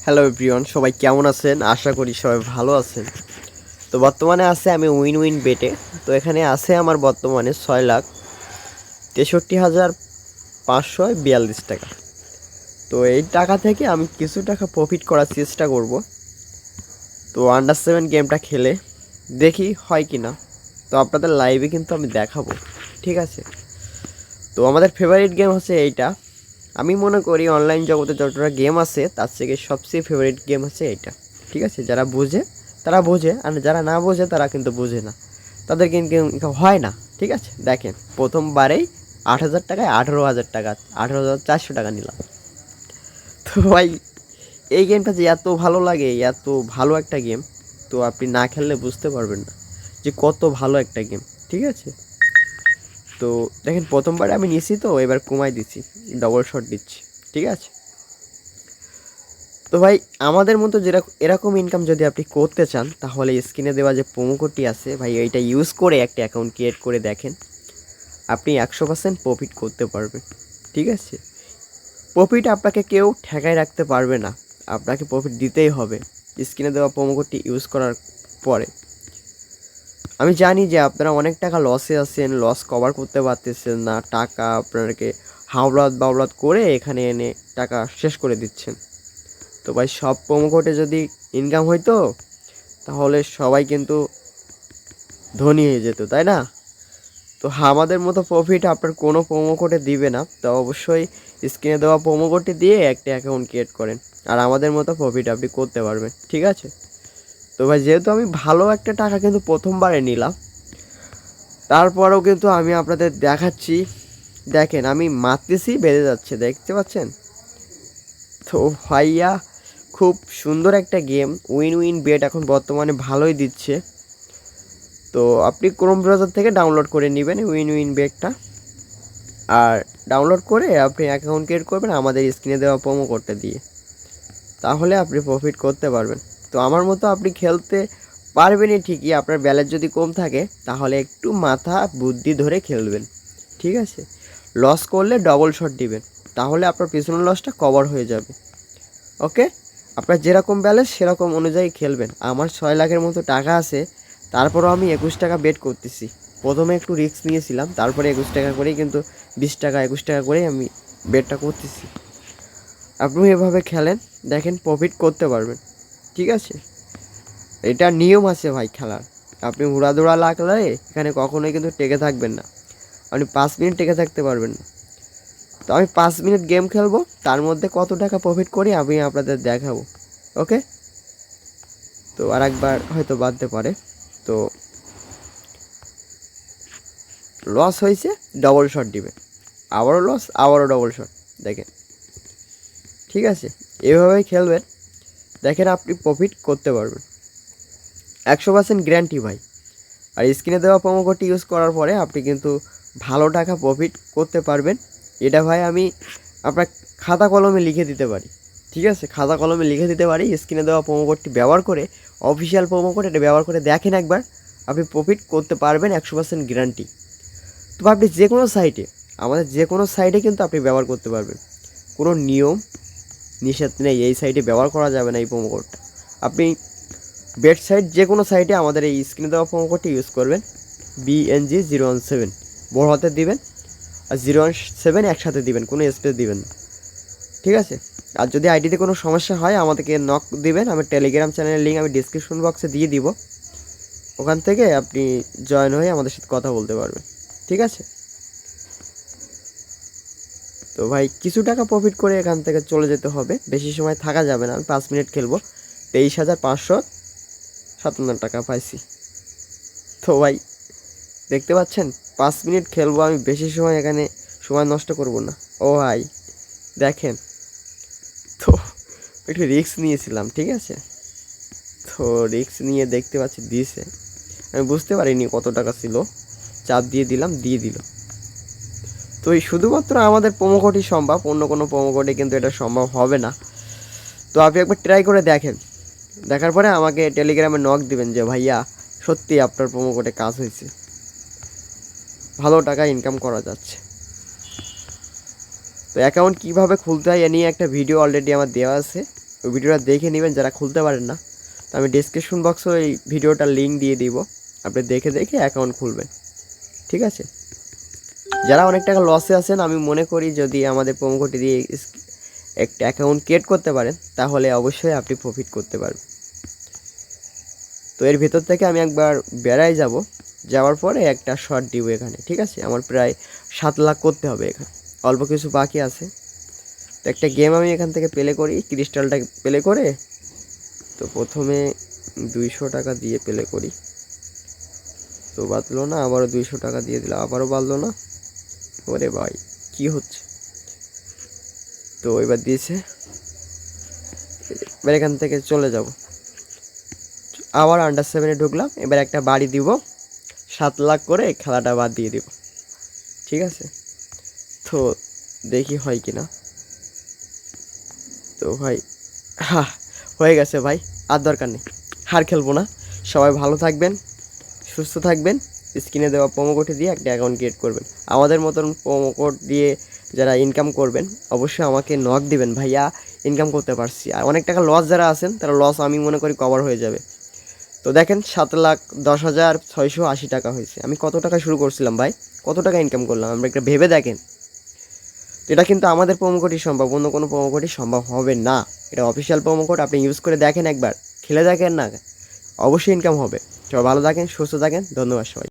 Hello everyone, সবাই কেমন আছেন? আশা করি সবাই ভালো আছেন। তো বর্তমানে আছে আমি উইন উইন বেটে। তো এখানে আছে আমার বর্তমানে 6,63,542 টাকা। তো এই টাকা থেকে আমি কিছু টাকা প্রফিট করার চেষ্টা করব। তো আন্ডার 7 গেমটা খেলে দেখি হয় কি না। তো আপনাদের লাইভে কিন্তু আমি দেখাবো, ঠিক আছে? তো আমাদের ফেভারিট গেম হচ্ছে এইটা। আমি মনে করি অনলাইন জগতে যতটা গেম আছে তার থেকে সবচেয়ে ফেভারিট গেম হচ্ছে এইটা, ঠিক আছে? যারা বোঝে তারা বোঝে, আর যারা না বোঝে তারা কিন্তু বোঝে না, তাদের কিন্তু হয় না, ঠিক আছে? দেখেন, প্রথমবারেই 8,000 টাকায় 18,000 টাকা, 18,400 টাকা নিলাম। তো ভাই, এই গেমটা যে এত ভালো লাগে, এত ভালো একটা গেম, তো আপনি না খেললে বুঝতে পারবেন না যে কত ভালো একটা গেম, ঠিক আছে? তো দেখেন, প্রথমবারে আমি নিছি, তো এবার কমাই দিচ্ছি, ডবল শট দিচ্ছি, ঠিক আছে? তো ভাই, আমাদের মতো এরকম ইনকাম যদি আপনি করতে চান, তাহলে স্ক্রিনে দেওয়া যে প্রোমো কোডটি আছে ভাই, এইটা ইউজ করে একটা অ্যাকাউন্ট ক্রিয়েট করে দেখেন, আপনি 100% প্রফিট করতে পারবেন, ঠিক আছে? প্রফিট আপনাকে কেউ ঠেকায় রাখতে পারবে না, আপনাকে প্রফিট দিতেই হবে স্ক্রিনে দেওয়া প্রোমো কোডটি ইউজ করার পরে। আমি জানি যে আপনারা অনেক টাকা লসে আছেন, লস কভার করতে পারতেছেন না, টাকা আপনাকে হাওলাত বাওলাত করে এখানে এনে টাকা শেষ করে দিচ্ছেন। তো ভাই, সব প্রোমো কোডে যদি ইনকাম হইতো তাহলে সবাই কিন্তু ধনী হয়ে যেত, তাই না? তো আমাদের মতো প্রফিট আপনার কোনো প্রোমো কোডে দিবে না। তো অবশ্যই স্ক্রিনে দেওয়া প্রোমো কোডটি দিয়ে একটা অ্যাকাউন্ট ক্রিয়েট করেন, আর আমাদের মতো প্রফিট আপনি করতে পারবেন, ঠিক আছে? তো ভাই, যেহেতু আমি ভালো একটা টাকা কিন্তু প্রথমবারে নিলাম, তারপরেও কিন্তু আমি আপনাদের দেখাচ্ছি। দেখেন, আমি মারতেছি, বেড়ে যাচ্ছে, দেখতে পাচ্ছেন? তো ভাইয়া, খুব সুন্দর একটা গেম। উইন উইন বেট এখন বর্তমানে ভালোই দিচ্ছে। তো আপনি ক্রোম ব্রাউজার থেকে ডাউনলোড করে নেবেন উইন উইন বেটটা, আর ডাউনলোড করে আপনি অ্যাকাউন্ট ক্রিয়েট করবেন আমাদের স্ক্রিনে দেওয়া প্রোমো কোডটা দিয়ে, তাহলে আপনি প্রফিট করতে পারবেন। তো আমার মতো আপনি খেলতে পারবেনই ঠিকই, আপনার ব্যালেন্স যদি কম থাকে তাহলে একটু মাথা বুদ্ধি ধরে খেলবেন, ঠিক আছে? লস করলে ডবল শট দিবেন, তাহলে আপনার পিছনের লসটা কভার হয়ে যাবে। ওকে, আপনার যেরকম ব্যালেন্স সেরকম অনুযায়ী খেলবেন। আমার 6 লাখের মতো টাকা আছে, তারপরও আমি 21 টাকা বেট করতেছি। প্রথমে একটু রিস্ক নিয়েছিলাম, তারপরে 21 টাকা করেই কিন্তু 20 টাকা 21 টাকা করেই আমি বেটটা করতেছি। আপনি এভাবে খেলেন, দেখেন প্রফিট করতে পারবেন, ঠিক আছে? এটা নিয়ম আছে ভাই খেলার। আপনি হুড়াদুড়া লাগলে এখানে কখনোই কিন্তু টেকে থাকবেন না, আপনি 5 মিনিট টেকে থাকতে পারবেন না। তো আমি 5 মিনিট গেম খেলবো, তার মধ্যে কত টাকা প্রফিট করি আমি আপনাদের দেখাবো, ওকে? তো আর একবার হয়তো বাঁধতে পারে। তো লস হয়েছে, ডবল শট দিবে, আবারও লস, আবারও ডবল শট, দেখেন, ঠিক আছে? এভাবেই খেলবেন, দেখেন আপনি প্রফিট করতে পারবেন 100% গ্যারান্টি ভাই। আর স্ক্রিনে দেওয়া প্রোমো কোডটি ইউজ করার পরে আপনি কিন্তু ভালো টাকা প্রফিট করতে পারবেন। এটা ভাই আমি আপনার খাতা কলমে লিখে দিতে পারি, ঠিক আছে? খাতা কলমে লিখে দিতে পারি। স্ক্রিনে দেওয়া প্রোমো কোডটি ব্যবহার করে, অফিসিয়াল প্রোমো কোড, এটা ব্যবহার করে দেখেন একবার, আপনি প্রফিট করতে পারবেন 100% গ্যারান্টি। তো আপনি যে কোনো সাইটে, আমাদের যে কোনো সাইটে কিন্তু আপনি ব্যবহার করতে পারবেন, কোনো নিয়ম নিষেধ নেই এই সাইটে ব্যবহার করা যাবে না এই প্রোমো কোডটা। আপনি বেড সাইট যে কোনো সাইটে আমাদের এই স্ক্রিনে দেওয়া প্রোমো কোডটি ইউজ করবেন, BNG017 বড় হাতে দিবেন, আর 017 একসাথে দিবেন, কোনো স্পেস দিবেন না, ঠিক আছে? আর যদি আইডিতে কোনো সমস্যা হয় আমাদেরকে নক দিবেন, আমার টেলিগ্রাম চ্যানেলের লিঙ্ক আমি ডিসক্রিপশন বক্সে দিয়ে দিব, ওখান থেকে আপনি জয়েন হয়ে আমাদের সাথে কথা বলতে পারবেন, ঠিক আছে? তো ভাই, কিছু টাকা প্রফিট করে এখান থেকে চলে যেতে হবে, বেশি সময় থাকা যাবে না। আমি 5 মিনিট খেলবো, 23,557 টাকা পাইছি। তো ভাই, দেখতে পাচ্ছেন, 5 মিনিট খেলবো আমি, বেশি সময় এখানে সময় নষ্ট করব না। ও ভাই, দেখেন, তো একটু রিস্ক নিয়েছিলাম, ঠিক আছে? তো রিস্ক নিয়ে দেখতে পাচ্ছি দিয়েছে, আমি বুঝতে পারিনি কত টাকা ছিল, চাপ দিয়ে দিলাম, দিয়ে দিল। তো এই শুধুমাত্র আমাদের প্রোমো কোডই সম্ভব, অন্য কোনো প্রোমো কোডে কিন্তু এটা সম্ভব হবে না। তো আপনি একবার ট্রাই করে দেখেন, দেখার পরে আমাকে টেলিগ্রামে নক দিবেন যে ভাইয়া সত্যি আপনার প্রোমো কোডে কাজ হয়েছে, ভালো টাকা ইনকাম করা যাচ্ছে। তো অ্যাকাউন্ট কীভাবে খুলতে হয় এ নিয়ে একটা ভিডিও অলরেডি আমার দেওয়া আছে, ওই ভিডিওটা দেখে নেবেন যারা খুলতে পারেন না। তো আমি ডেসক্রিপশন বক্সে এই ভিডিওটার লিঙ্ক দিয়ে দিব, আপনি দেখে অ্যাকাউন্ট খুলবেন, ঠিক আছে। যারা অনেক টাকা লসে আছেন, আমি মনে করি যদি আমাদের প্রোমো কোডটি দিয়ে একটা অ্যাকাউন্ট ক্রিয়েট করতে পারেন তাহলে অবশ্যই আপনি প্রফিট করতে পারবেন। তো এর ভেতর থেকে আমি একবার বেড়াই যাওয়ার পরে একটা শর্ট দিব এখানে, ঠিক আছে। আমার প্রায় 7 লাখ করতে হবে, এখানে অল্প কিছু বাকি আছে। তো একটা গেম আমি এখান থেকে প্লে করি, ক্রিস্টালটা প্লে করে। তো প্রথমে 200 টাকা দিয়ে প্লে করি, তো বাঁচলো না, আবারও 200 টাকা দিয়ে দিলাম, আবারও বাঁচলো না। ওরে ভাই কি হচ্ছে, তো এবার দিয়েছে। এবার এখান থেকে চলে যাব, আবার আন্ডার 7-এ ঢুকলাম। এবার একটা বাড়ি দিব, 7 লাখ করে খেলাটা বাদ দিয়ে দিব, ঠিক আছে। তো দেখি হয় কি না। তো ভাই হয়ে গেছে ভাই, আর দরকার নেই, হার খেলবো না। সবাই ভালো থাকবেন, সুস্থ থাকবেন। স্ক্রিনে দেওয়া প্রোমো কোড দিয়ে একটা অ্যাকাউন্ট ক্রিয়েট করবেন। আমাদের মতন প্রোমো কোড দিয়ে যারা ইনকাম করবেন অবশ্যই আমাকে নক দিবেন, ভাইয়া ইনকাম করতে পারছি। আর অনেক টাকা লস যারা আছেন তারা লস আমি মনে করি কভার হয়ে যাবে। তো দেখেন 7,10,680 টাকা হয়েছে। আমি কত টাকা শুরু করছিলাম ভাই, কত টাকা ইনকাম করলাম আমরা একটা ভেবে দেখেন। তো এটা কিন্তু আমাদের প্রোমো কোডই সম্ভব, অন্য কোনো প্রোমো কোডই সম্ভব হবে না। এটা অফিসিয়াল প্রোমো কোড, আপনি ইউজ করে দেখেন, একবার খেলে দেখেন না, অবশ্যই ইনকাম হবে। সবাই ভালো থাকেন, সুস্থ থাকেন, ধন্যবাদ সবাই।